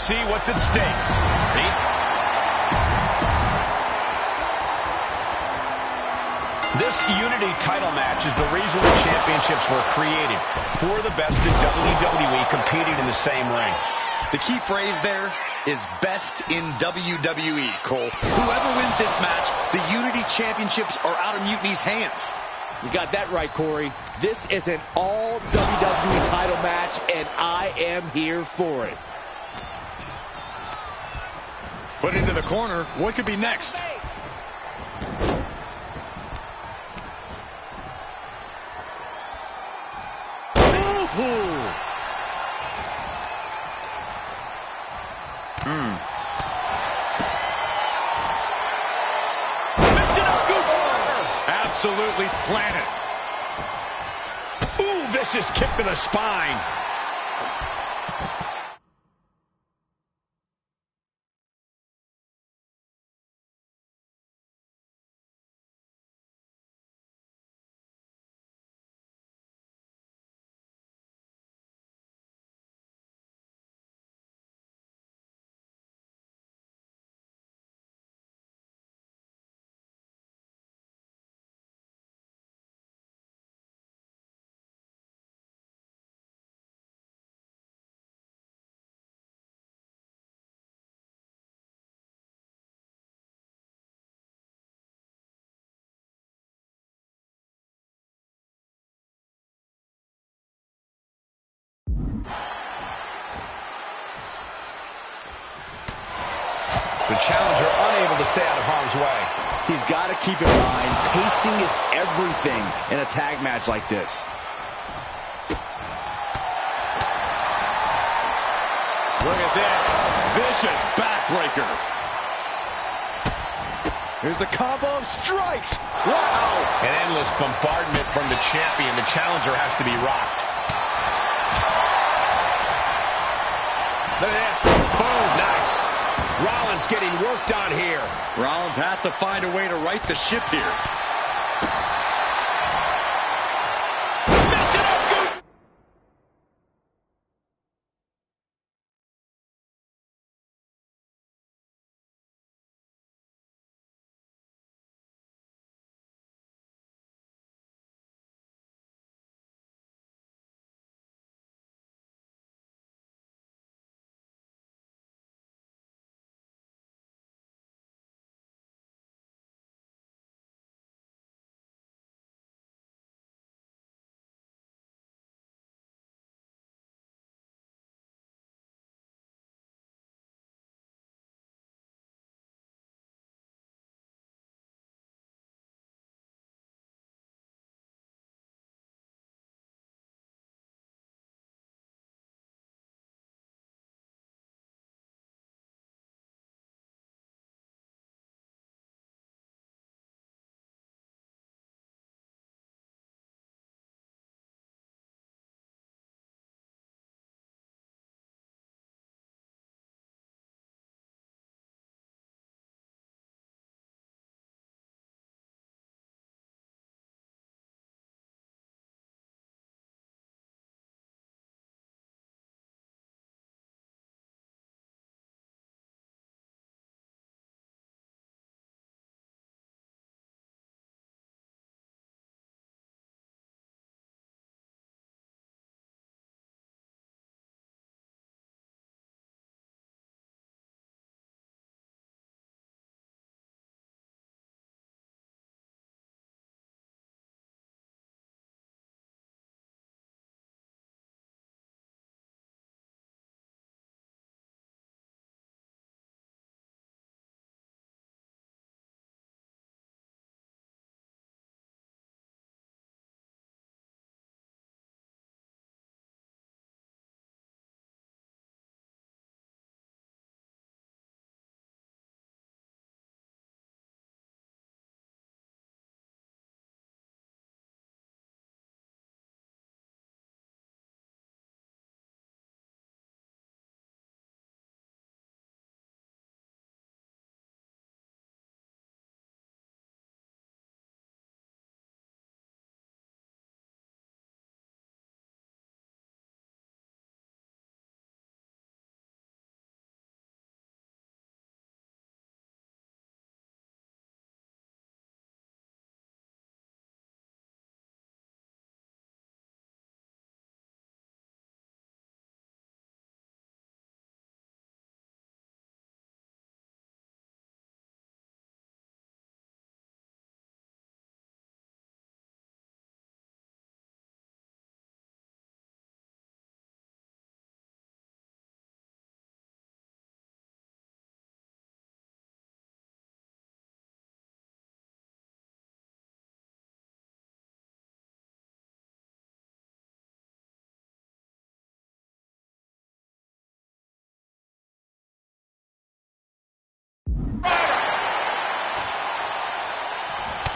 see what's at stake. This Unity title match is the reason the championships were created. For the best in WWE competing in the same ring. The key phrase there is best in WWE, Cole. Whoever wins this match, the Unity Championships are out of Mutiny's hands. You got that right, Corey. This is an all WWE title match, and I am here for it. Put into the corner. What could be next? Absolutely planted. Ooh, vicious kick to the spine. The challenger unable to stay out of harm's way. He's got to keep in mind, pacing is everything in a tag match like this. Look at this. Vicious backbreaker. Here's the combo of strikes. Wow. An endless bombardment from the champion. The challenger has to be rocked. Look at this. Boom. Nice. Rollins getting worked on here. Rollins has to find a way to right the ship here.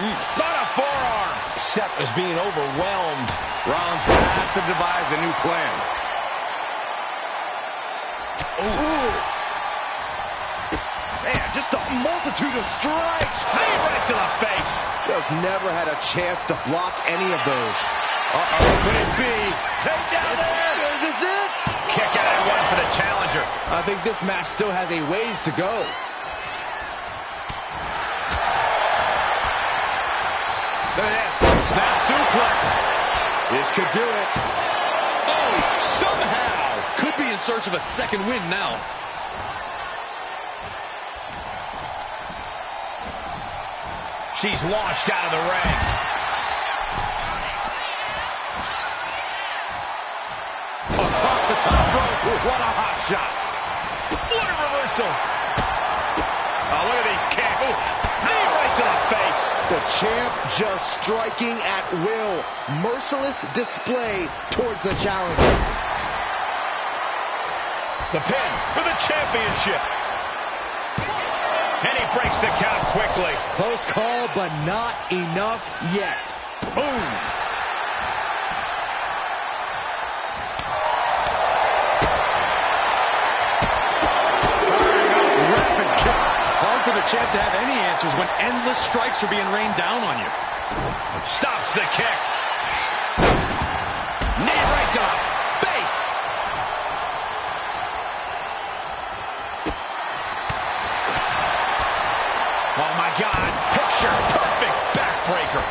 On a forearm. Seth is being overwhelmed. Rollins will have to devise a new plan. Ooh. Man, just a multitude of strikes. Knee right to the face. Just never had a chance to block any of those. Could it be? Take down there. This is it. Kick out at one for the challenger. I think this match still has a ways to go. Look at this. Snap suplex. This could do it. Oh, somehow. Could be in search of a second win now. She's launched out of the ring. Across the top rope. What a hot shot. What a reversal. Oh, look at these kicks. Knee right to the face. The champ just striking at will. Merciless display towards the challenger. The pin for the championship. And he breaks the count quickly. Close call, but not enough yet. Boom. Rapid kicks. Hard for the champ to have any answers when endless strikes are being rained down on you. Stops the kick. Knee right to the face. Oh my God. Picture perfect backbreaker.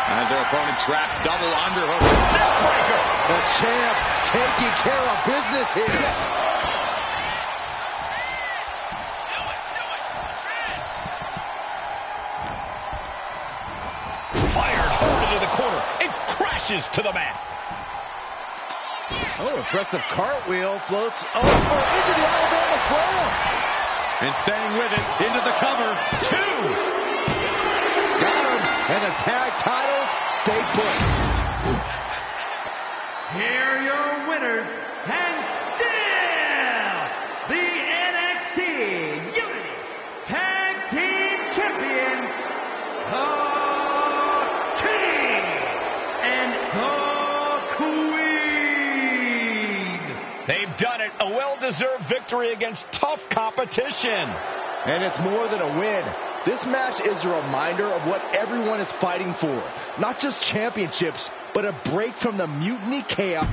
As their opponent trapped, double underhook. Neckbreaker. The champ taking care of business here. Fired hard into the corner. It crashes to the mat. Oh, impressive cartwheel, floats over into the Alabama Slam. And staying with it, into the cover. 2. Got him, and the tag titles stay put. Here are your winners, and still the NXT Unity Tag Team Champions, the King and the Queen. They've done it. A well-deserved victory against tough competition. And it's more than a win. This match is a reminder of what everyone is fighting for. Not just championships, but a break from the mutiny chaos.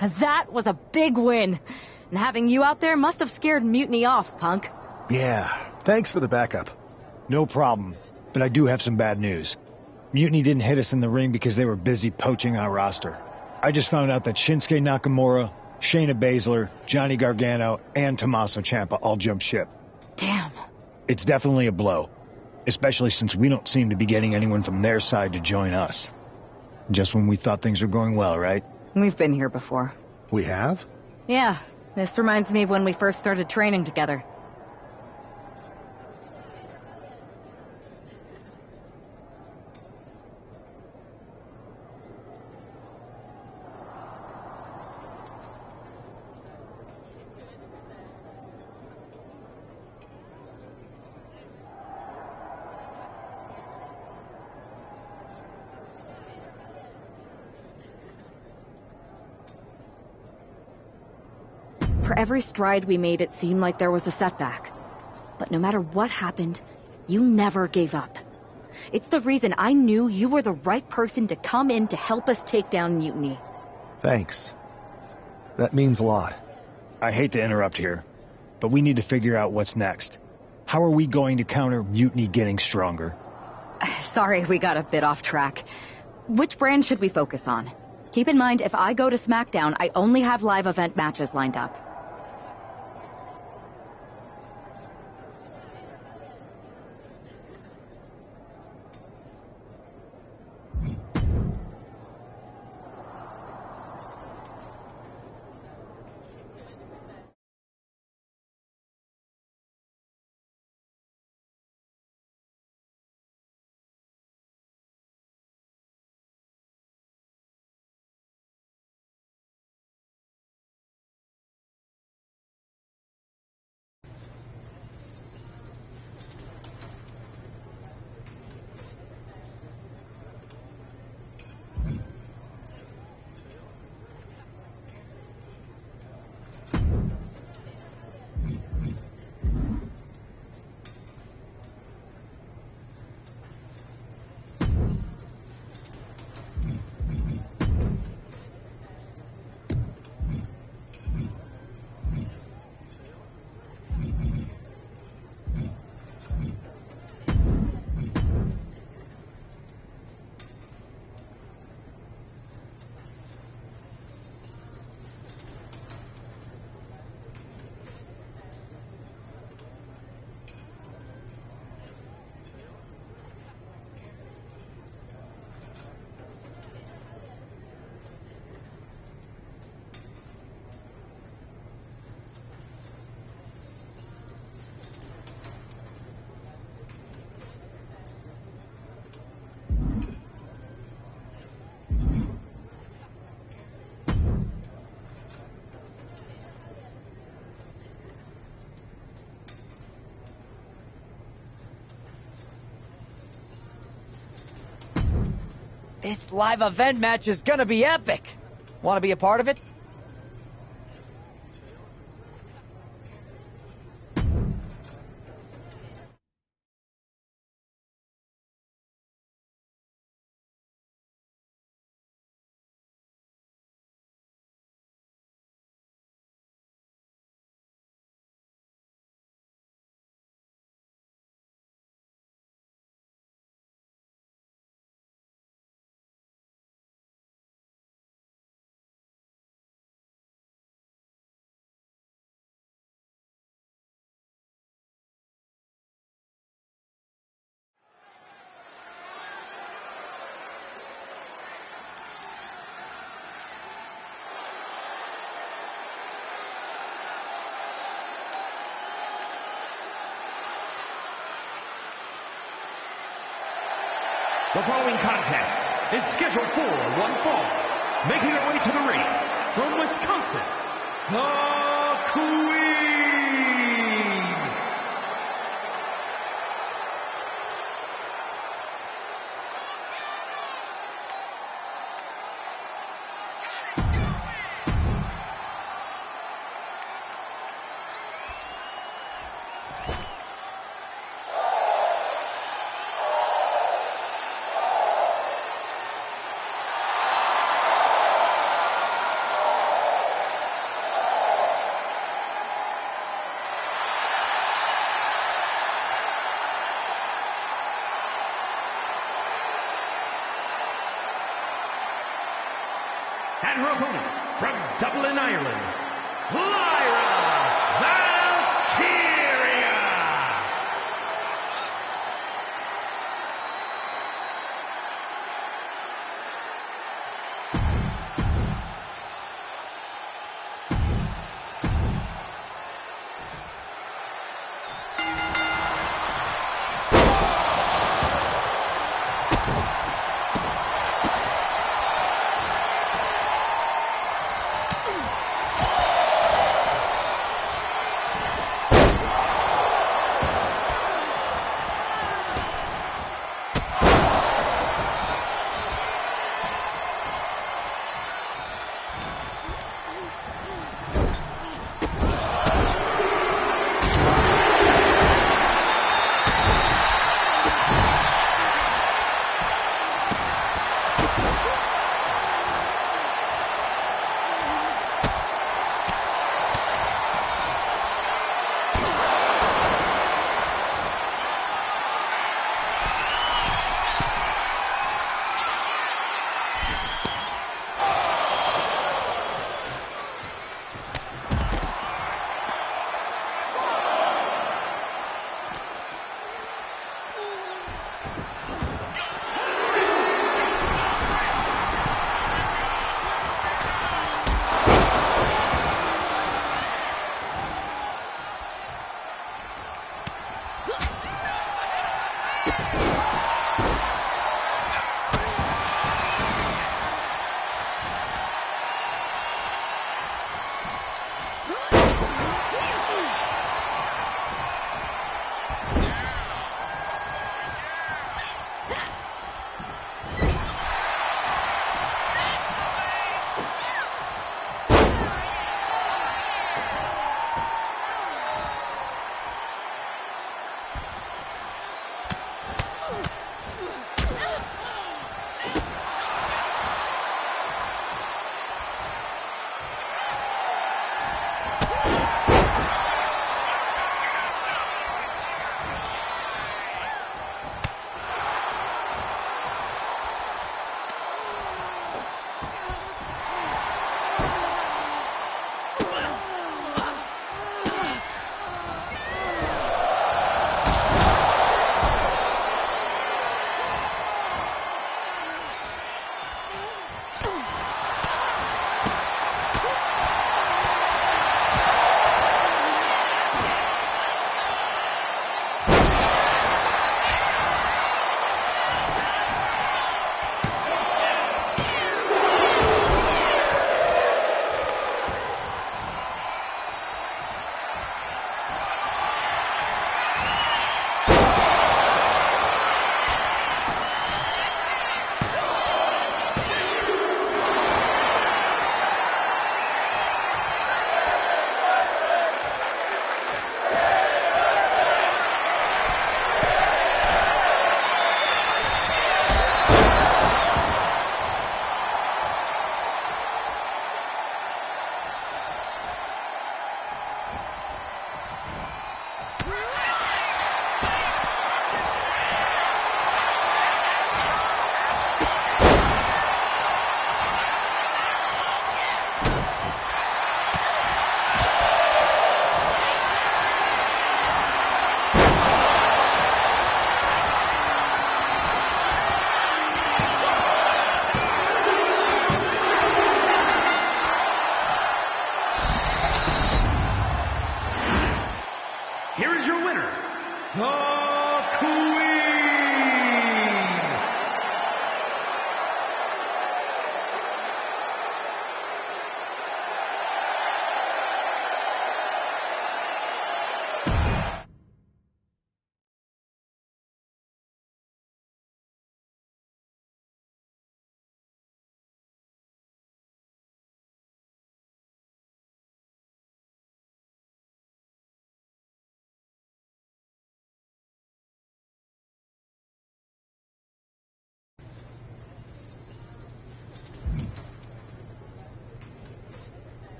That was a big win. And having you out there must have scared Mutiny off, punk. Yeah, thanks for the backup. No problem, but I do have some bad news. Mutiny didn't hit us in the ring because they were busy poaching our roster. I just found out that Shinsuke Nakamura, Shayna Baszler, Johnny Gargano, and Tommaso Ciampa all jumped ship. Damn. It's definitely a blow, especially since we don't seem to be getting anyone from their side to join us. Just when we thought things were going well, right? We've been here before. We have? Yeah, this reminds me of when we first started training together. For every stride we made, it seemed like there was a setback. But no matter what happened, you never gave up. It's the reason I knew you were the right person to come in to help us take down Mutiny. Thanks. That means a lot. I hate to interrupt here, but we need to figure out what's next. How are we going to counter Mutiny getting stronger? Sorry, we got a bit off track. Which brand should we focus on? Keep in mind, if I go to SmackDown, I only have live event matches lined up. This live event match is gonna be epic. Want to be a part of it? The following contest is scheduled for one fall. Making her way to the ring from Wisconsin, the Queen. And her opponent from Dublin, Ireland, Lyra Valkyria.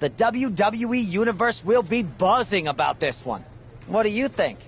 The WWE Universe will be buzzing about this one. What do you think?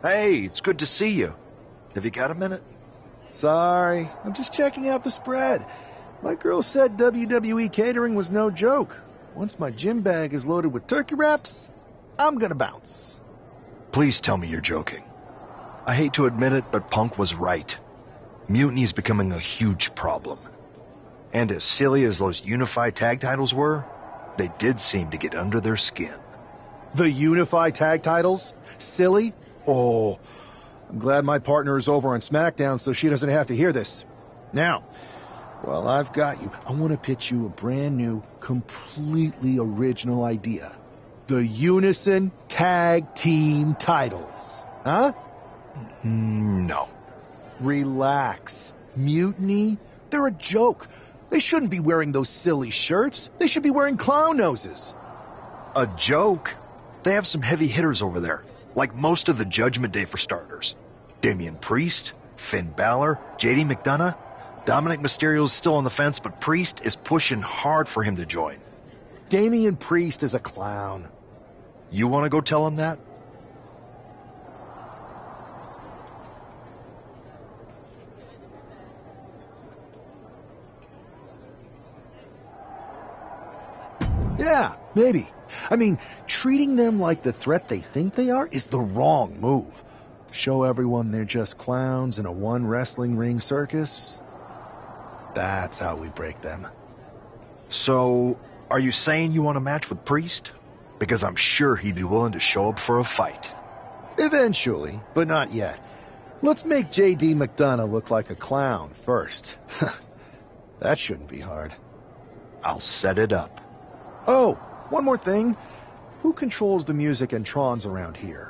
Hey, it's good to see you. Have you got a minute? Sorry, I'm just checking out the spread. My girl said WWE catering was no joke. Once my gym bag is loaded with turkey wraps, I'm gonna bounce. Please tell me you're joking. I hate to admit it, but Punk was right. Mutiny is becoming a huge problem. And as silly as those unified tag titles were, they did seem to get under their skin. The unified tag titles? Silly? Oh, I'm glad my partner is over on SmackDown so she doesn't have to hear this. Now, while I've got you, I want to pitch you a brand new, completely original idea. The Unison Tag Team titles. Huh? No. Relax. Mutiny? They're a joke. They shouldn't be wearing those silly shirts. They should be wearing clown noses. A joke? They have some heavy hitters over there. Like most of the Judgment Day for starters. Damian Priest, Finn Balor, JD McDonough. Dominic Mysterio's still on the fence, but Priest is pushing hard for him to join. Damian Priest is a clown. You want to go tell him that? Yeah, maybe. I mean, treating them like the threat they think they are is the wrong move. Show everyone they're just clowns in a one wrestling ring circus. That's how we break them. So, are you saying you want a match with Priest? Because I'm sure he'd be willing to show up for a fight. Eventually, but not yet. Let's make J.D. McDonough look like a clown first. That shouldn't be hard. I'll set it up. Oh, one more thing. Who controls the music and Trons around here?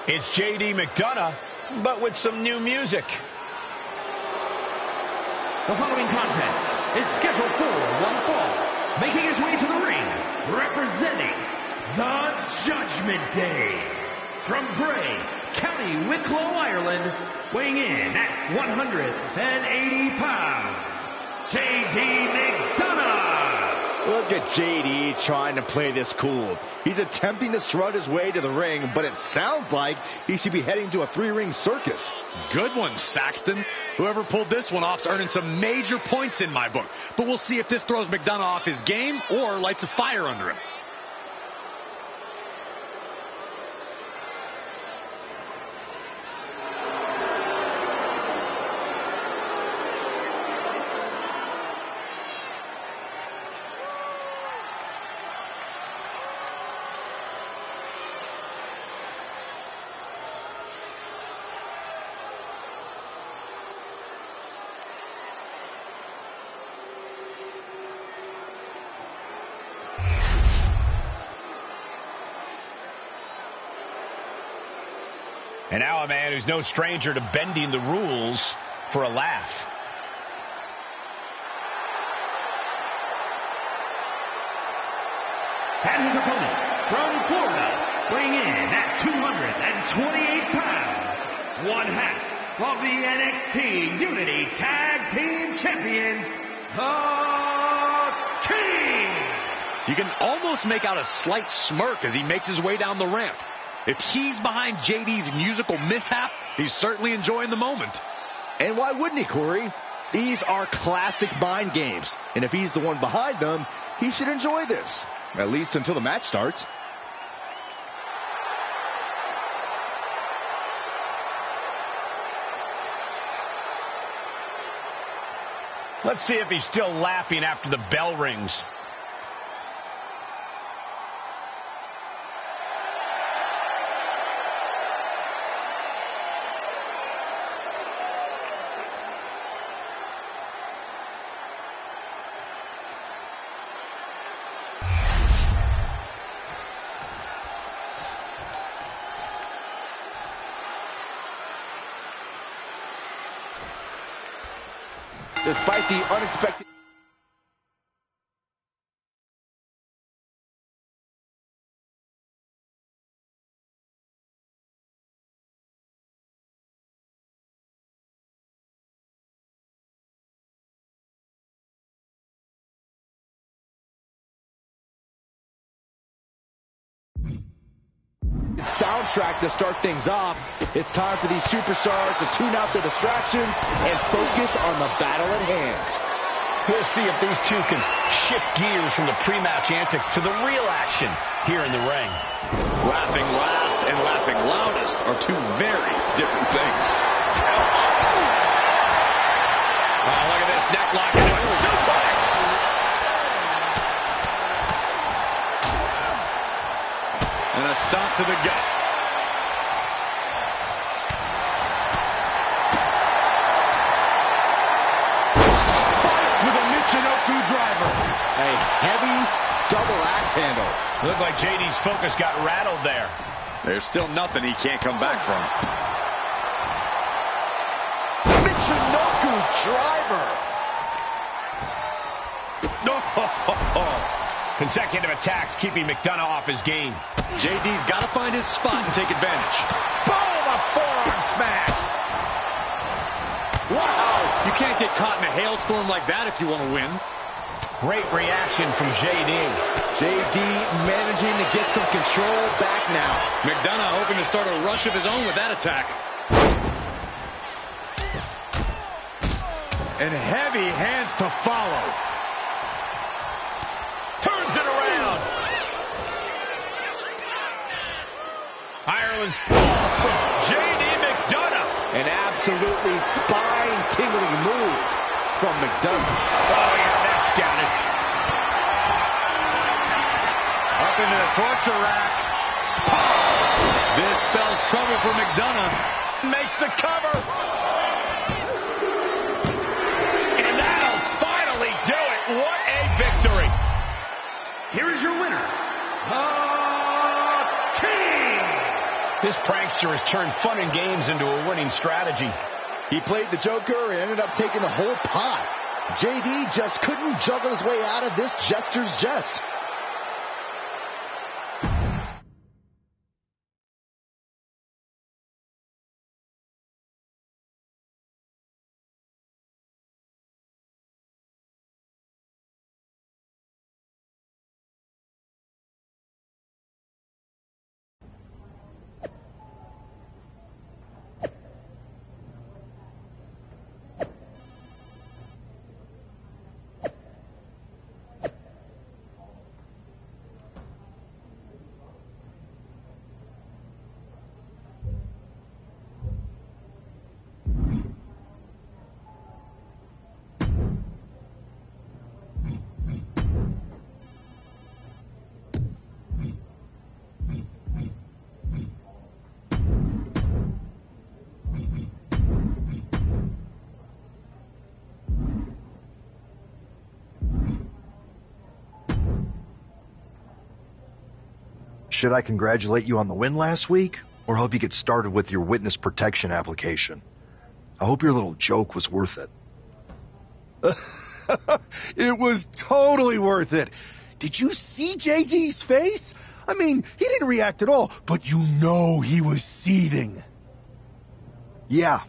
It's J.D. McDonough, but with some new music. The following contest is scheduled for one fall. Making his way to the ring, representing the Judgment Day. From Bray, County Wicklow, Ireland, weighing in at 180 pounds, J.D. McDonough. Look at JD trying to play this cool. He's attempting to strut his way to the ring, but it sounds like he should be heading to a three-ring circus. Good one, Saxton. Whoever pulled this one off's earning some major points in my book. But we'll see if this throws McDonough off his game or lights a fire under him. And now a man who's no stranger to bending the rules for a laugh. And his opponent, from Florida, weighing in at 228 pounds, one half of the NXT Unity Tag Team Champions, the King. You can almost make out a slight smirk as he makes his way down the ramp. If he's behind JD's musical mishap, he's certainly enjoying the moment. And why wouldn't he, Corey? These are classic mind games. And if he's the one behind them, he should enjoy this. At least until the match starts. Let's see if he's still laughing after the bell rings. Despite the unexpected... soundtrack to start things off. It's time for these superstars to tune out the distractions and focus on the battle at hand. We'll see if these two can shift gears from the pre-match antics to the real action here in the ring. Laughing last and laughing loudest are two very different things. Oh, look at this neck lock into a suplex. And a stomp to the gut. With a Michinoku driver. A heavy double axe handle. Looked like JD's focus got rattled there. There's still nothing he can't come back from. Michinoku driver. No. Consecutive attacks keeping McDonough off his game. JD's got to find his spot and take advantage. Boom! A forearm smash. Wow! You can't get caught in a hailstorm like that if you want to win. Great reaction from JD. JD managing to get some control back now. McDonough hoping to start a rush of his own with that attack. And heavy hands to follow. Turns it around. Ireland's ball from J.D. McDonough. An absolutely spine-tingling move from McDonough. Oh, yeah, that's got it. Up into the torture rack. This spells trouble for McDonough. Makes the cover. And that'll finally do it. What a victory. Here is your winner, the King. This prankster has turned fun and games into a winning strategy. He played the Joker and ended up taking the whole pot. JD just couldn't juggle his way out of this jester's jest. Should I congratulate you on the win last week, or help you get started with your witness protection application? I hope your little joke was worth it. It was totally worth it. Did you see JD's face? I mean, he didn't react at all, but you know he was seething. Yeah,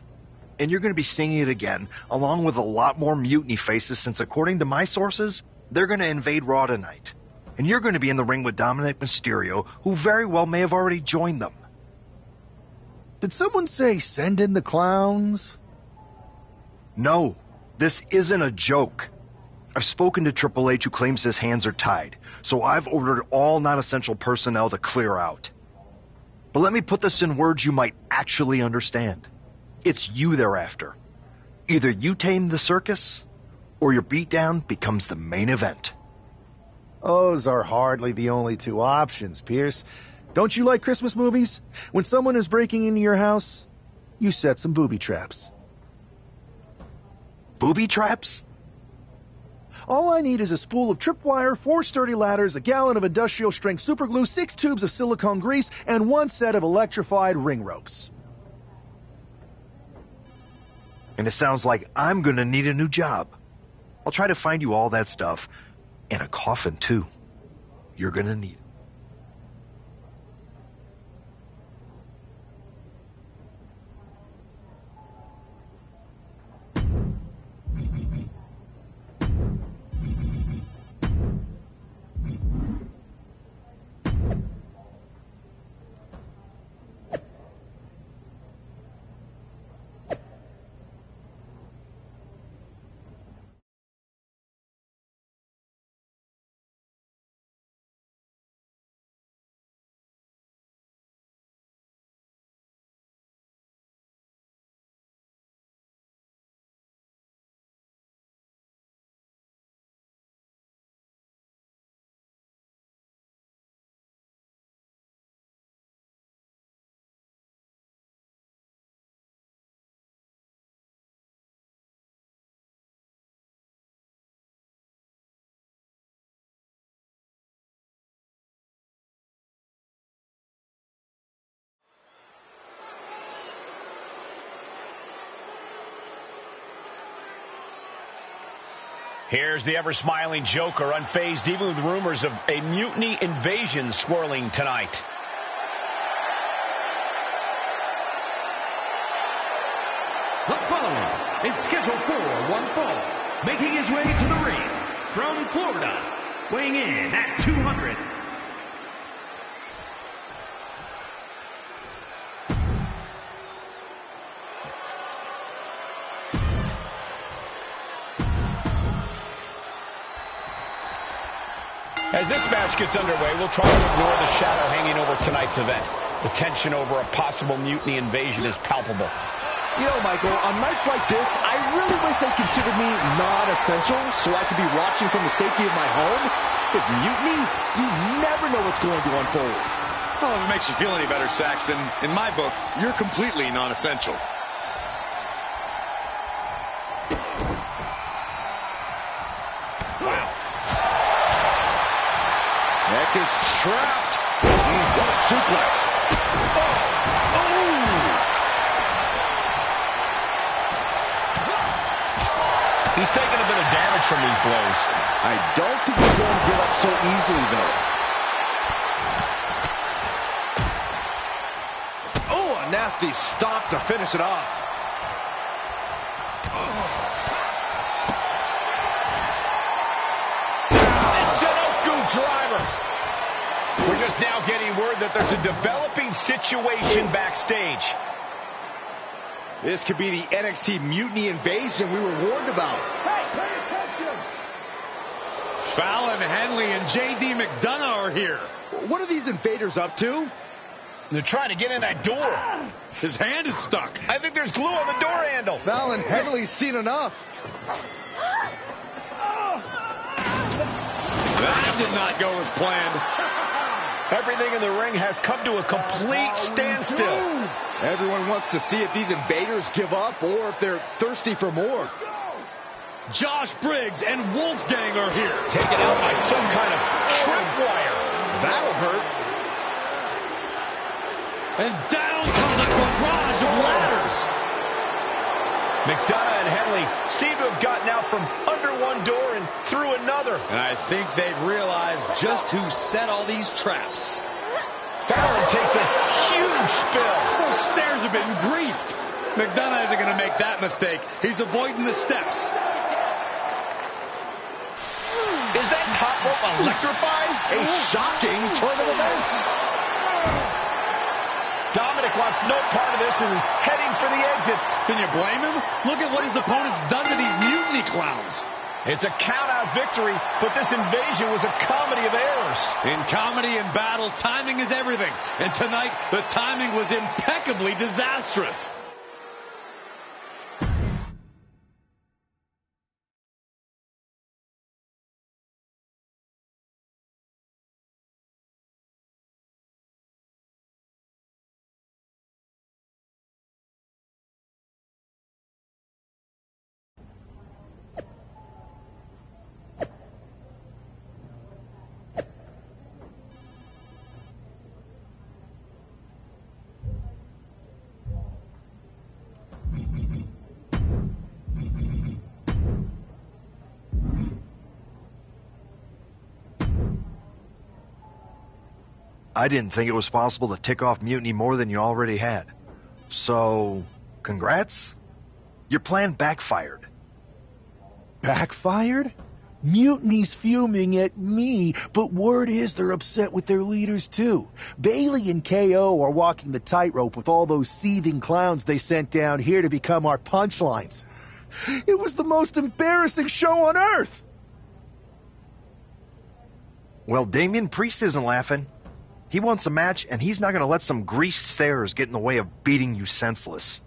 and you're going to be singing it again, along with a lot more mutiny faces, since according to my sources, they're going to invade Raw tonight. And you're going to be in the ring with Dominic Mysterio, who very well may have already joined them. Did someone say send in the clowns? No, this isn't a joke. I've spoken to Triple H, who claims his hands are tied, so I've ordered all non-essential personnel to clear out. But let me put this in words you might actually understand. It's you they're after. Either you tame the circus, or your beatdown becomes the main event. Those are hardly the only two options, Pierce. Don't you like Christmas movies? When someone is breaking into your house, you set some booby traps. Booby traps? All I need is a spool of tripwire, 4 sturdy ladders, a gallon of industrial-strength superglue, 6 tubes of silicone grease, and 1 set of electrified ring ropes. And it sounds like I'm gonna need a new job. I'll try to find you all that stuff. And a coffin, too. You're gonna need it. Here's the ever-smiling Joker, unfazed even with rumors of a mutiny invasion swirling tonight. The following is scheduled for one fall, making his way to the ring from Florida, weighing in at 200. As this match gets underway, we'll try to ignore the shadow hanging over tonight's event. The tension over a possible mutiny invasion is palpable. You know, Michael, on nights like this, I really wish they considered me non-essential so I could be watching from the safety of my home. With mutiny, you never know what's going to unfold. Well, if it makes you feel any better, Saxton, in my book, you're completely non-essential. Wow. Neck is trapped. He's got a suplex. Oh. taking a bit of damage from these blows. I don't think he's going to give up so easily, though. Oh, a nasty stop to finish it off. Driver. We're just now getting word that there's a developing situation backstage. This could be the NXT Mutiny invasion we were warned about. Hey, pay attention! Fallon Henley and J.D. McDonough are here. What are these invaders up to? They're trying to get in that door. His hand is stuck. I think there's glue on the door handle. Fallon Henley's seen enough. That did not go as planned. Everything in the ring has come to a complete standstill. Everyone wants to see if these invaders give up or if they're thirsty for more. Josh Briggs and Wolfgang are here. Taken out by some kind of tripwire. That'll hurt. And down comes the barrage of ladders. McDonough and Henley seem to have gotten out from under one door and through another. And I think they've realized just who set all these traps. Fallon takes a huge spill. Those stairs have been greased. McDonough isn't going to make that mistake. He's avoiding the steps. Is that top rope electrified? A shocking turn of events. Dominic wants no part of this and is heading for the exits. Can you blame him? Look at what his opponent's done to these mutiny clowns. It's a count-out victory, but this invasion was a comedy of errors. In comedy and battle, timing is everything. And tonight, the timing was impeccably disastrous. I didn't think it was possible to tick off Mutiny more than you already had. So, congrats? Your plan backfired. Backfired? Mutiny's fuming at me, but word is they're upset with their leaders too. Bailey and KO are walking the tightrope with all those seething clowns they sent down here to become our punchlines. It was the most embarrassing show on earth! Well, Damian Priest isn't laughing. He wants a match, and he's not going to let some greased stairs get in the way of beating you senseless.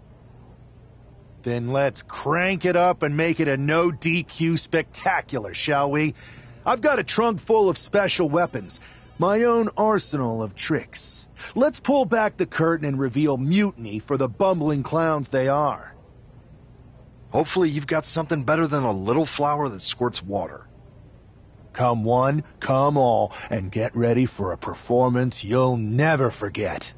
Then let's crank it up and make it a no DQ spectacular, shall we? I've got a trunk full of special weapons, my own arsenal of tricks. Let's pull back the curtain and reveal Mutiny for the bumbling clowns they are. Hopefully you've got something better than a little flower that squirts water. Come one, come all, and get ready for a performance you'll never forget.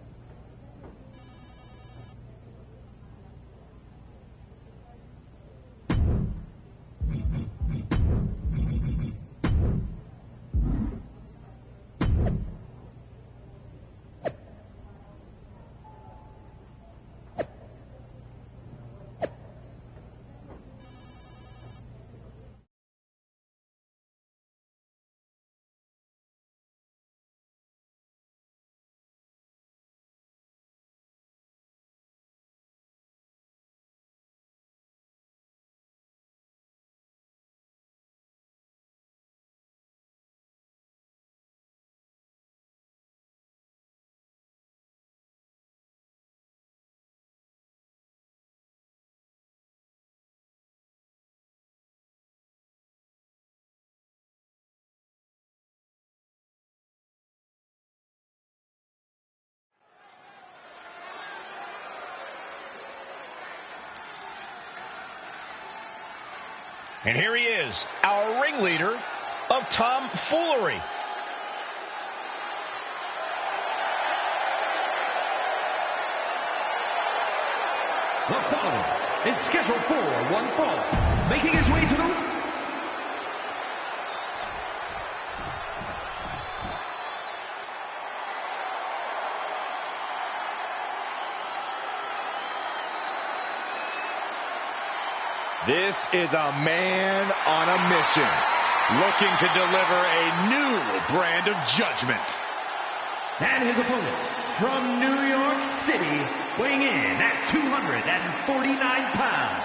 And here he is, our ringleader of tomfoolery. The following is scheduled for one fall. Making his way to the... This is a man on a mission, looking to deliver a new brand of judgment. And his opponent from New York City, weighing in at 249 pounds,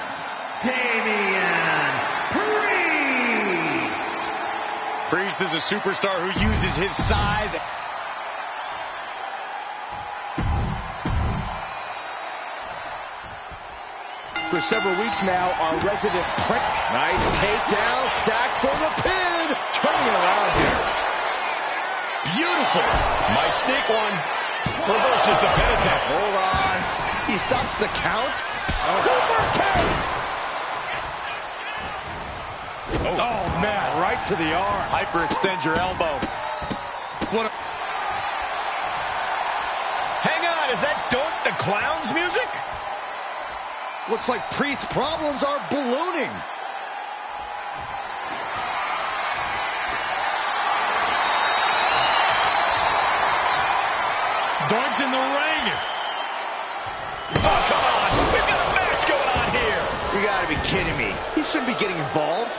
Damian Priest. Priest is a superstar who uses his size. For several weeks now, our resident prick. Nice takedown, stacked for the pin. Turning around here. Beautiful. Might sneak one. Reverses the pin attempt. Hold on. He stops the count. Super kick. Oh, man, right to the arm. Hyperextend your elbow. What a... Hang on, is that Dope the Clown's music? Looks like Priest's problems are ballooning. Doink's in the ring. Oh, come on. We've got a match going on here. You gotta be kidding me. He shouldn't be getting involved.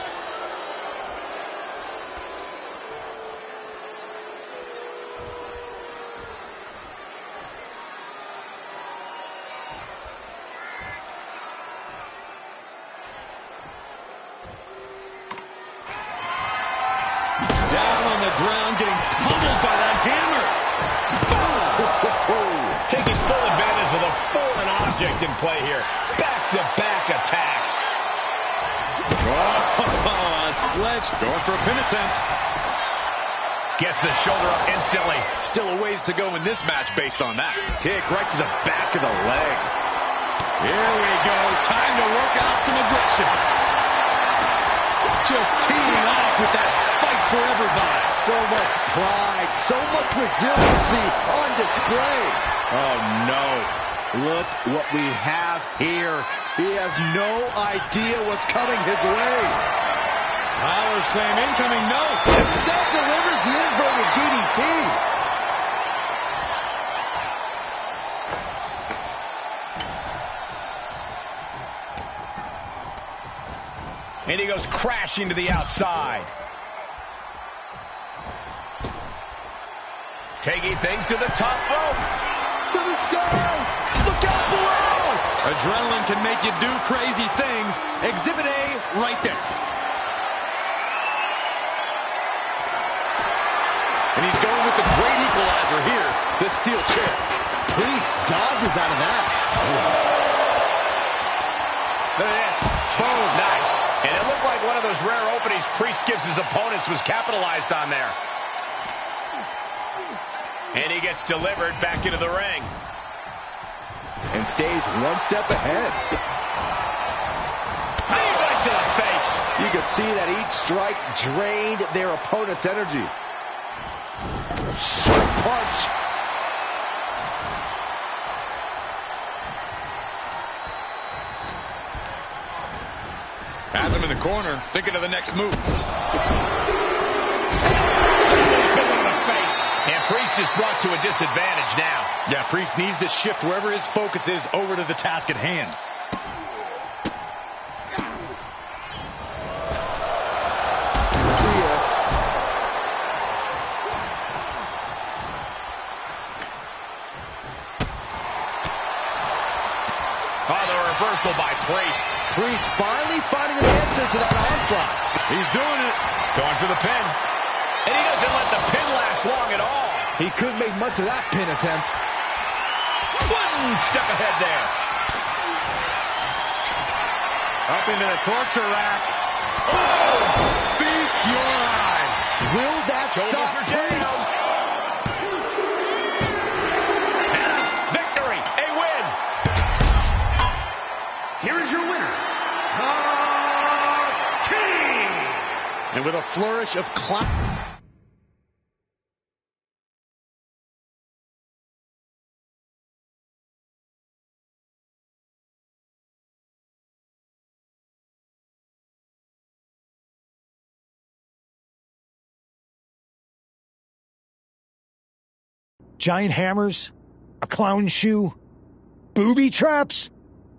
Down on the ground, getting pummeled by that hammer. Taking full advantage of the foreign object in play here. Back-to-back attacks. Oh, a sledge. Going for a pin attempt. Gets the shoulder up instantly. Still a ways to go in this match based on that. Kick right to the back of the leg. Here we go. Time to work out some aggression. Just teeing off with that fight forever vibe. So much pride, so much resiliency on display. Oh, no. Look what we have here. He has no idea what's coming his way. Power slam incoming, no. Instead delivers the inverted DDT. And he goes crashing to the outside. Taking things to the top rope. To the sky. Look out below. Adrenaline can make you do crazy things. Exhibit A right there. And he's going with the great equalizer here, the steel chair. Priest dodges out of that. Look at this. Boom. Nice. And it looked like one of those rare openings Priest gives his opponents was capitalized on there. And he gets delivered back into the ring. And stays one step ahead. Knee right to the face. You could see that each strike drained their opponent's energy. Sharp punch. Has him in the corner, thinking of the next move. And Priest is brought to a disadvantage now. Yeah, Priest needs to shift wherever his focus is over to the task at hand. See ya. Oh, the reversal by Priest. Priest finally finding an answer to that onslaught. He's doing it. Going for the pin. And he doesn't let the pin last long at all. He couldn't make much of that pin attempt. One step ahead there. Up into the torture rack. Oh! Feast your eyes. Will that stop Priest? And a victory. A win. Here is your winner, the King. And with a flourish of clap. Giant hammers? A clown shoe? Booby traps?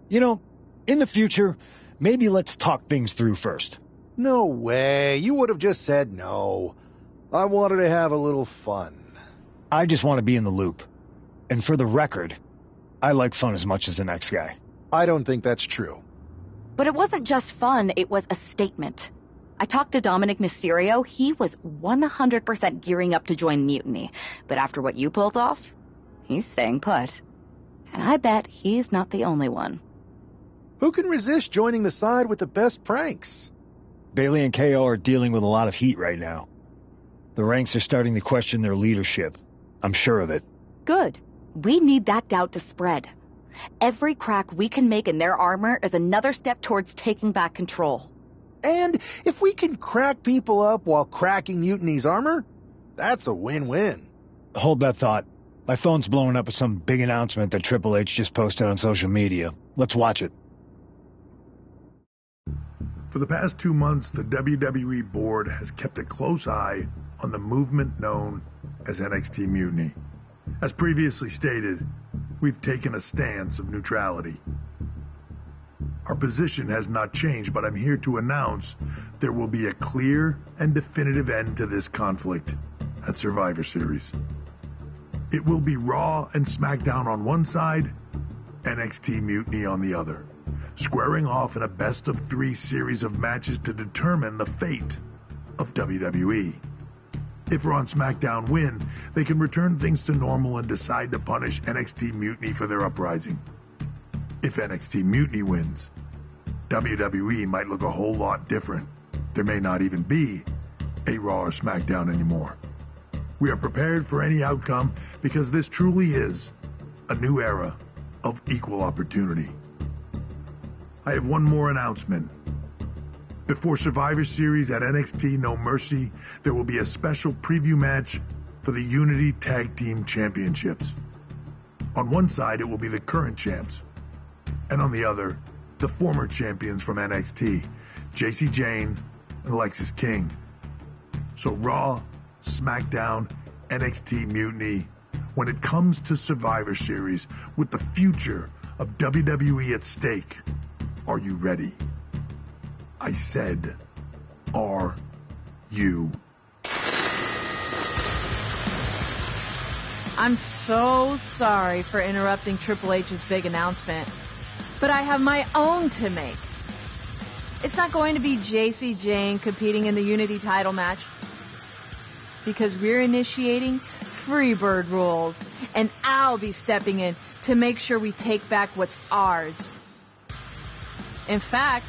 You know, in the future, maybe let's talk things through first. No way. You would have just said no. I wanted to have a little fun. I just want to be in the loop. And for the record, I like fun as much as the next guy. I don't think that's true. But it wasn't just fun, it was a statement. I talked to Dominic Mysterio. He was 100% gearing up to join Mutiny. But after what you pulled off, he's staying put. And I bet he's not the only one. Who can resist joining the side with the best pranks? Bailey and KO are dealing with a lot of heat right now. The ranks are starting to question their leadership. I'm sure of it. Good. We need that doubt to spread. Every crack we can make in their armor is another step towards taking back control. And if we can crack people up while cracking Mutiny's armor, that's a win-win. Hold that thought. My phone's blowing up with some big announcement that Triple H just posted on social media. Let's watch it. For the past 2 months, the WWE board has kept a close eye on the movement known as NXT Mutiny. As previously stated, we've taken a stance of neutrality. Our position has not changed, but I'm here to announce there will be a clear and definitive end to this conflict at Survivor Series. It will be Raw and SmackDown on one side, NXT Mutiny on the other, squaring off in a best-of-3 series of matches to determine the fate of WWE. If Raw and SmackDown win, they can return things to normal and decide to punish NXT Mutiny for their uprising. If NXT Mutiny wins, WWE might look a whole lot different. There may not even be a Raw or SmackDown anymore. We are prepared for any outcome because this truly is a new era of equal opportunity. I have one more announcement. Before Survivor Series at NXT No Mercy, there will be a special preview match for the Unity Tag Team Championships. On one side, it will be the current champs, and on the other, the former champions from NXT, Jacy Jayne and Alexis King. So Raw, SmackDown, NXT Mutiny, when it comes to Survivor Series, with the future of WWE at stake, are you ready? I said, are you? I'm so sorry for interrupting Triple H's big announcement, but I have my own to make. It's not going to be Jacy Jayne competing in the Unity title match, because we're initiating Freebird rules, and I'll be stepping in to make sure we take back what's ours. In fact,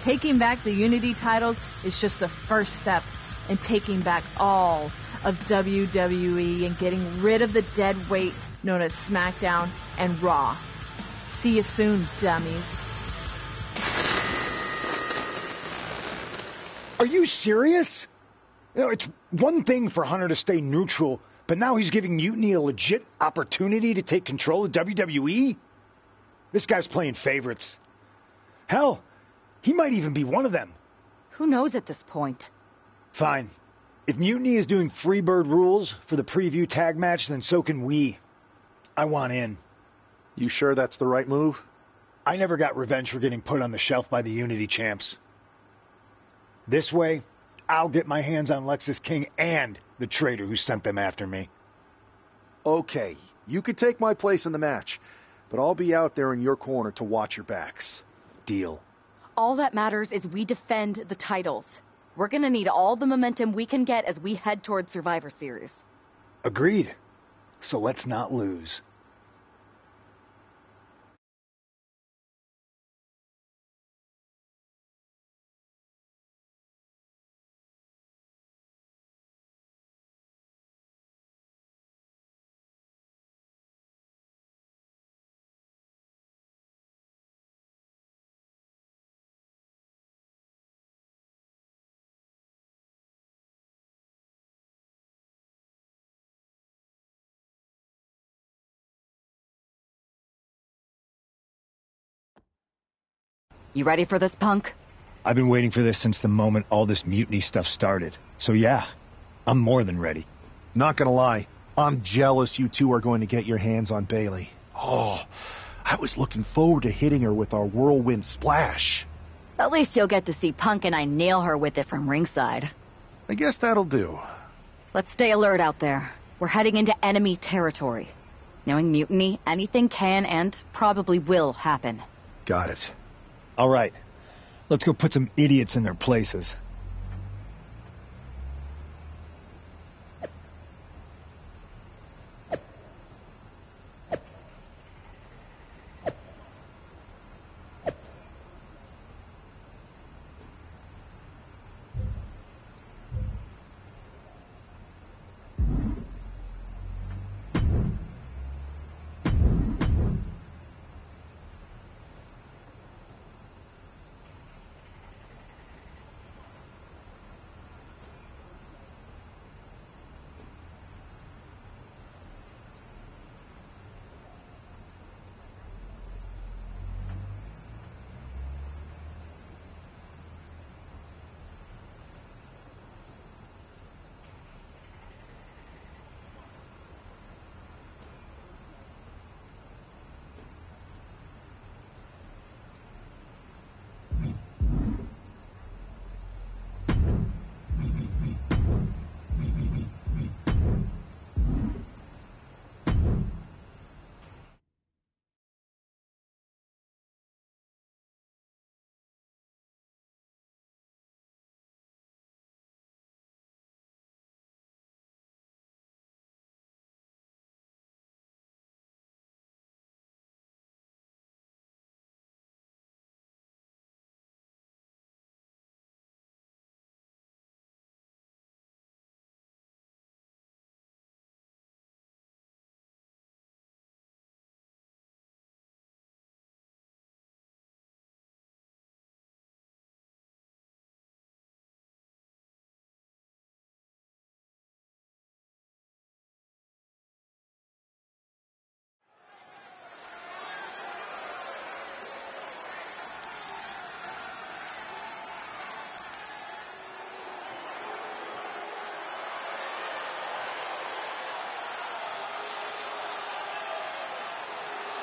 taking back the Unity titles is just the first step in taking back all of WWE and getting rid of the dead weight known as SmackDown and Raw. See you soon, dummies. Are you serious? You know, it's one thing for Hunter to stay neutral, but now he's giving Mutiny a legit opportunity to take control of WWE? This guy's playing favorites. Hell, he might even be one of them. Who knows at this point? Fine. If Mutiny is doing Freebird rules for the preview tag match, then so can we. I want in. You sure that's the right move? I never got revenge for getting put on the shelf by the Unity champs. This way, I'll get my hands on Lexis King and the traitor who sent them after me. Okay, you could take my place in the match, but I'll be out there in your corner to watch your backs. Deal. All that matters is we defend the titles. We're gonna need all the momentum we can get as we head towards Survivor Series. Agreed. So let's not lose. You ready for this, punk? I've been waiting for this since the moment all this Mutiny stuff started. So yeah, I'm more than ready. Not gonna lie, I'm jealous you two are going to get your hands on Bayley. Oh, I was looking forward to hitting her with our whirlwind splash. At least you'll get to see Punk and I nail her with it from ringside. I guess that'll do. Let's stay alert out there. We're heading into enemy territory. Knowing Mutiny, anything can and probably will happen. Got it. All right. Let's go put some idiots in their places.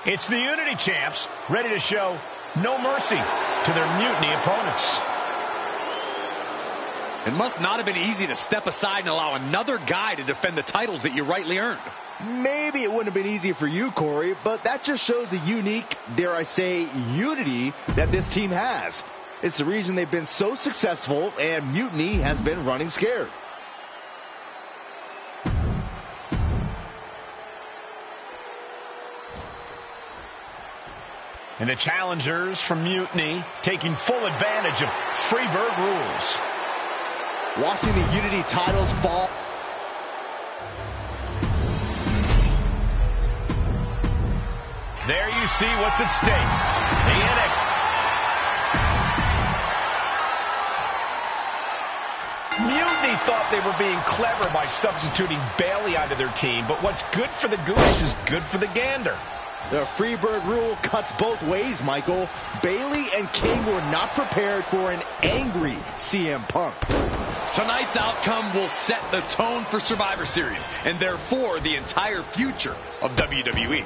It's the Unity champs, ready to show no mercy to their Mutiny opponents. It must not have been easy to step aside and allow another guy to defend the titles that you rightly earned. Maybe it wouldn't have been easy for you, Corey, but that just shows the unique, dare I say, unity that this team has. It's the reason they've been so successful, and Mutiny has been running scared. And the challengers from Mutiny taking full advantage of Freebird rules. Watching the Unity titles fall. There you see what's at stake. The Mutiny thought they were being clever by substituting Bayley onto their team, but what's good for the goose is good for the gander. The Freebird rule cuts both ways, Michael. Bayley and King were not prepared for an angry CM Punk. Tonight's outcome will set the tone for Survivor Series, and therefore the entire future of WWE.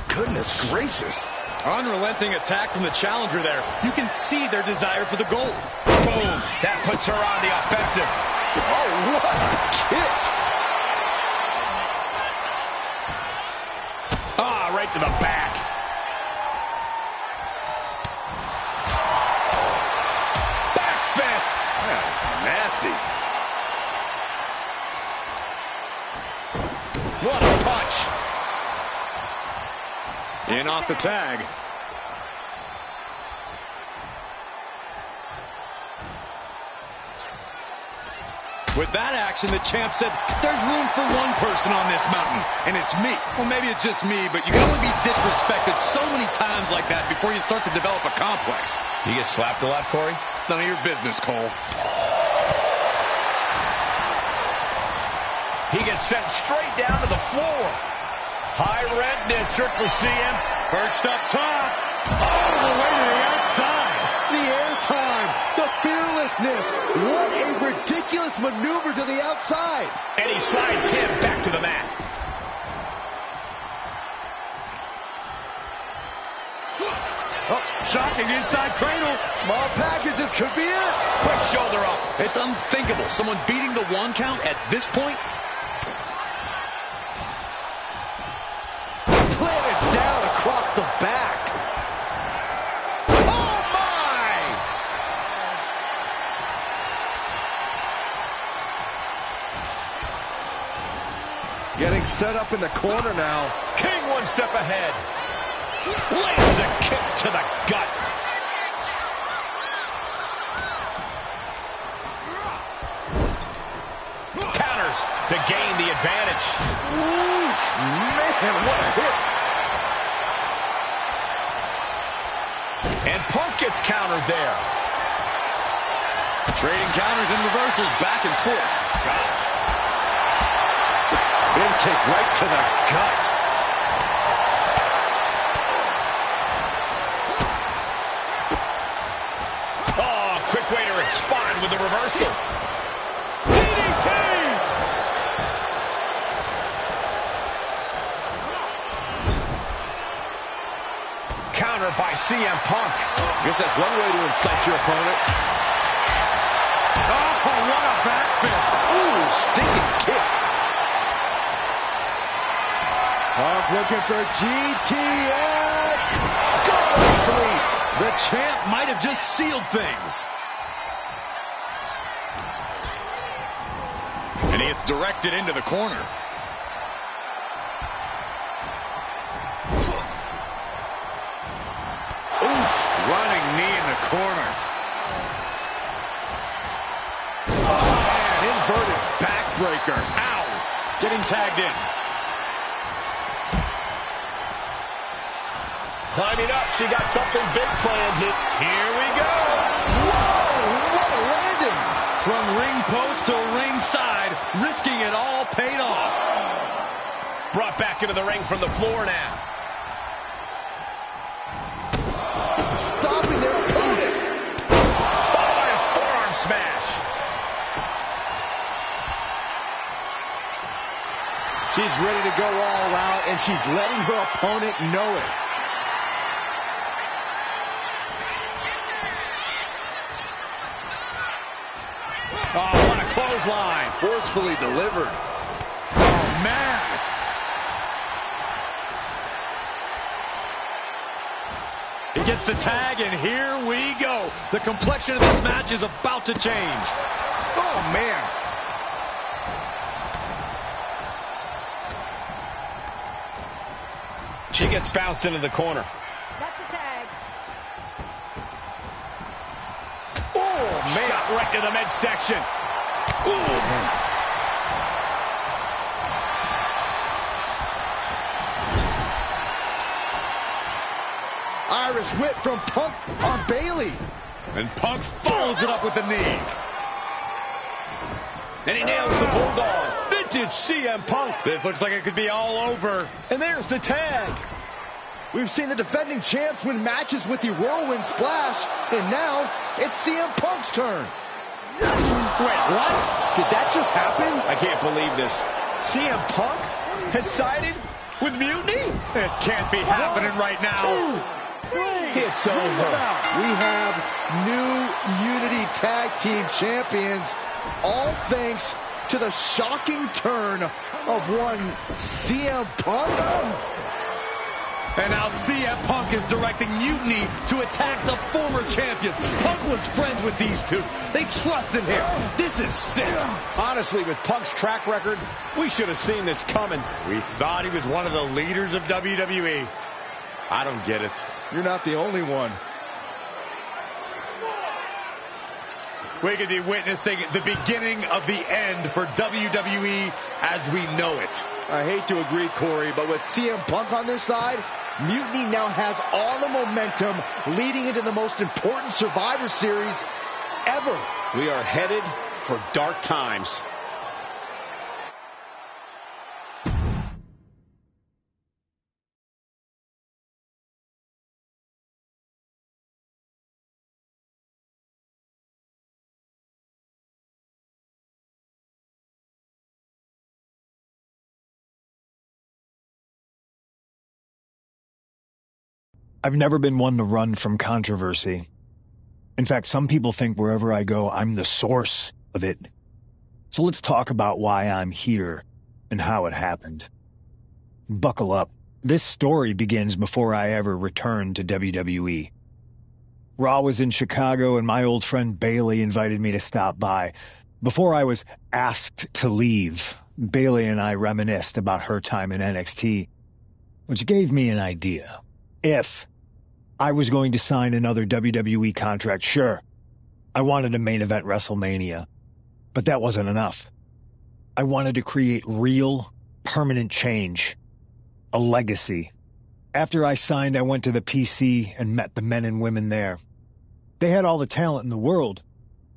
Goodness gracious. Unrelenting attack from the challenger there. You can see their desire for the gold. Boom! That puts her on the offensive. Oh, what a kick! Right to the back. Back fist. That's nasty. What a punch. In off the tag. With that action, the champ said, there's room for one person on this mountain, and it's me. Well, maybe it's just me, but you can only be disrespected so many times like that before you start to develop a complex. You get slapped a lot, Corey? It's none of your business, Cole. He gets sent straight down to the floor. High red district for CM. Perched up top. All the way to the outside. The airtime. The fearless ridiculousness. What a ridiculous maneuver to the outside. And he slides him back to the mat. Oh, shocking inside cradle. Small packages could be it. Quick shoulder up. It's unthinkable. Someone beating the 1 count at this point. Planted down across the back. Oh, my! Getting set up in the corner now. King 1 step ahead. Lands a kick to the gut. Counters to gain the advantage. Ooh, man, what a hit. And Punk gets countered there. Trading counters and reversals back and forth. Intake right to the gut. Oh, quick way to respond with the reversal. DDT! Counter by CM Punk. Guess that's one way to incite your opponent. Oh, what a back fist. Ooh, stinking kick. Punk looking for GTS. Go to sleep. The champ might have just sealed things. And he gets directed into the corner. Oof, running knee in the corner. Oh, man, inverted Backbreaker. Ow. Getting tagged in. Climbing up, she got something big planned. Here we go. Whoa, what a landing. From ring post to ringside, risking it all paid off. Brought back into the ring from the floor now. Stopping their opponent. Followed by a forearm smash. She's ready to go all out, and she's letting her opponent know it. Oh, what a clothesline. Forcefully delivered. Oh, man. He gets the tag, and here we go. The complexion of this match is about to change. Oh, man. She gets bounced into the corner. That's a tag. Oh, man. Shot right to the midsection. Ooh. Irish whip from Punk on Bailey. And Punk follows it up with the knee. And he nails the bulldog. Vintage CM Punk. This looks like it could be all over. And there's the tag. We've seen the defending champs win matches with the whirlwind splash, and now it's CM Punk's turn. Wait, what? Did that just happen? I can't believe this. CM Punk has sided with Mutiny? This can't be happening right now. It's over. We have new Unity Tag Team Champions, all thanks to the shocking turn of one CM Punk. And now CM Punk is directing Mutiny to attack the former champions. Punk was friends with these two. They trusted him. This is sick. Honestly, with Punk's track record, we should have seen this coming. We thought he was one of the leaders of WWE. I don't get it. You're not the only one. We could be witnessing the beginning of the end for WWE as we know it. I hate to agree, Corey, but with CM Punk on their side, Mutiny now has all the momentum leading into the most important Survivor Series ever. We are headed for dark times. I've never been one to run from controversy. In fact, some people think wherever I go, I'm the source of it. So let's talk about why I'm here and how it happened. Buckle up. This story begins before I ever returned to WWE. Raw was in Chicago and my old friend Bayley invited me to stop by. Before I was asked to leave, Bayley and I reminisced about her time in NXT, which gave me an idea. If I was going to sign another WWE contract, sure, I wanted a main event WrestleMania, but that wasn't enough. I wanted to create real, permanent change, a legacy. After I signed, I went to the PC and met the men and women there. They had all the talent in the world,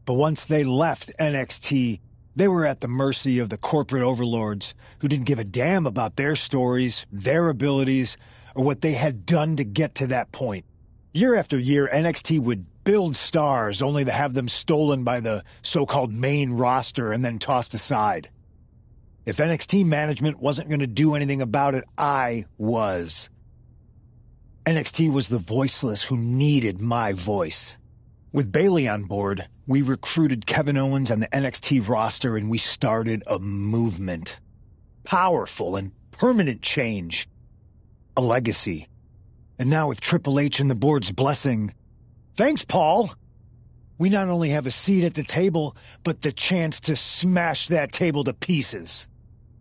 but once they left NXT, they were at the mercy of the corporate overlords who didn't give a damn about their stories, their abilities, or what they had done to get to that point. Year after year, NXT would build stars only to have them stolen by the so-called main roster and then tossed aside. If NXT management wasn't going to do anything about it, I was. NXT was the voiceless who needed my voice. With Bayley on board, we recruited Kevin Owens and the NXT roster and we started a movement. Powerful and permanent change. A legacy. And now with Triple H and the board's blessing, thanks, Paul! We not only have a seat at the table, but the chance to smash that table to pieces.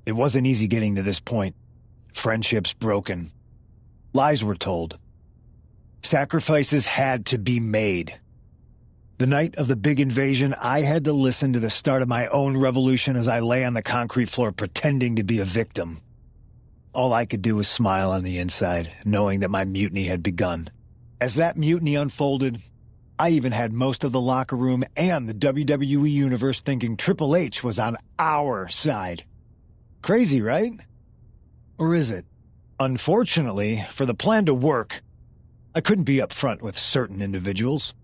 It wasn't easy getting to this point. Friendships broken. Lies were told. Sacrifices had to be made. The night of the big invasion, I had to listen to the start of my own revolution as I lay on the concrete floor pretending to be a victim. All I could do was smile on the inside, knowing that my mutiny had begun. As that mutiny unfolded, I even had most of the locker room and the WWE Universe thinking Triple H was on our side. Crazy, right? Or is it? Unfortunately, for the plan to work, I couldn't be upfront with certain individuals.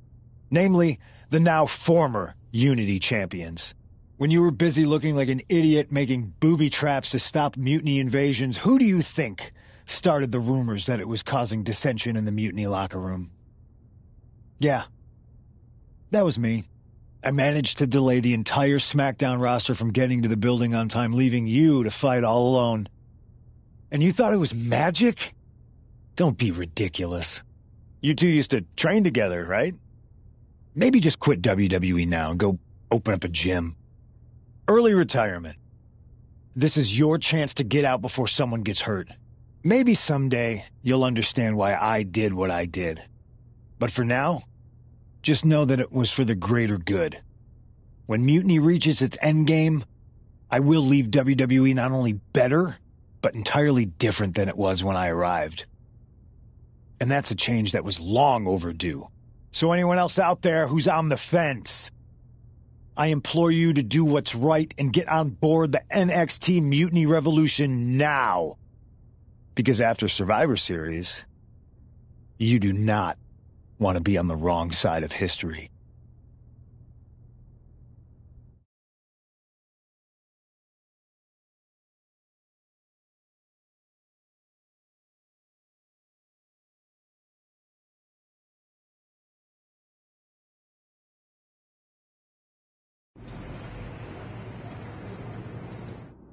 Namely, the now former Unity champions. When you were busy looking like an idiot making booby traps to stop mutiny invasions, who do you think started the rumors that it was causing dissension in the mutiny locker room? Yeah, that was me. I managed to delay the entire SmackDown roster from getting to the building on time, leaving you to fight all alone. And you thought it was magic? Don't be ridiculous. You two used to train together, right? Maybe just quit WWE now and go open up a gym. Early retirement. This is your chance to get out before someone gets hurt. Maybe someday you'll understand why I did what I did. But for now, just know that it was for the greater good. When Mutiny reaches its endgame, I will leave WWE not only better, but entirely different than it was when I arrived. And that's a change that was long overdue. So anyone else out there who's on the fence, I implore you to do what's right and get on board the NXT Mutiny Revolution now. Because after Survivor Series, you do not want to be on the wrong side of history.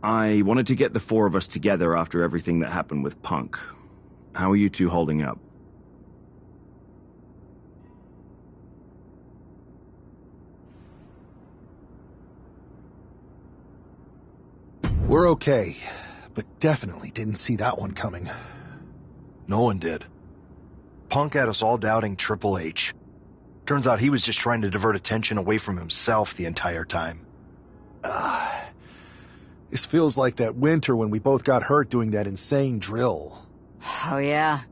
I wanted to get the four of us together after everything that happened with Punk. How are you two holding up? We're okay, but definitely didn't see that one coming. No one did. Punk had us all doubting Triple H. Turns out he was just trying to divert attention away from himself the entire time. This feels like that winter when we both got hurt doing that insane drill. Oh yeah.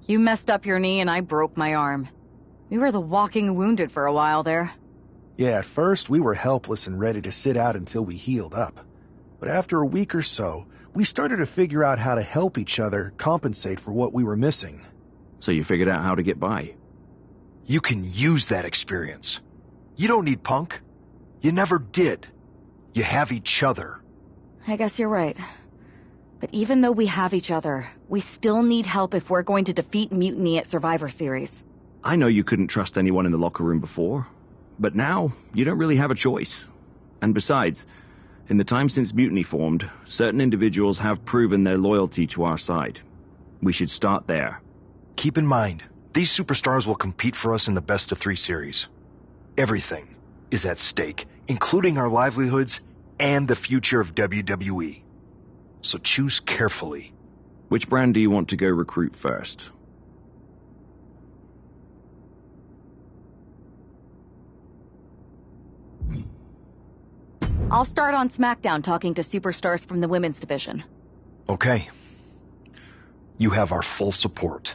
You messed up your knee and I broke my arm. We were the walking wounded for a while there. Yeah, at first we were helpless and ready to sit out until we healed up. But after a week or so, we started to figure out how to help each other compensate for what we were missing. So you figured out how to get by? You can use that experience. You don't need Punk. You never did. You have each other. I guess you're right. But even though we have each other, we still need help if we're going to defeat Mutiny at Survivor Series. I know you couldn't trust anyone in the locker room before, but now you don't really have a choice. And besides, in the time since Mutiny formed, certain individuals have proven their loyalty to our side. We should start there. Keep in mind, these superstars will compete for us in the best-of-3 series. Everything is at stake, including our livelihoods and the future of WWE. So choose carefully. Which brand do you want to go recruit first? I'll start on SmackDown talking to superstars from the women's division. Okay. You have our full support.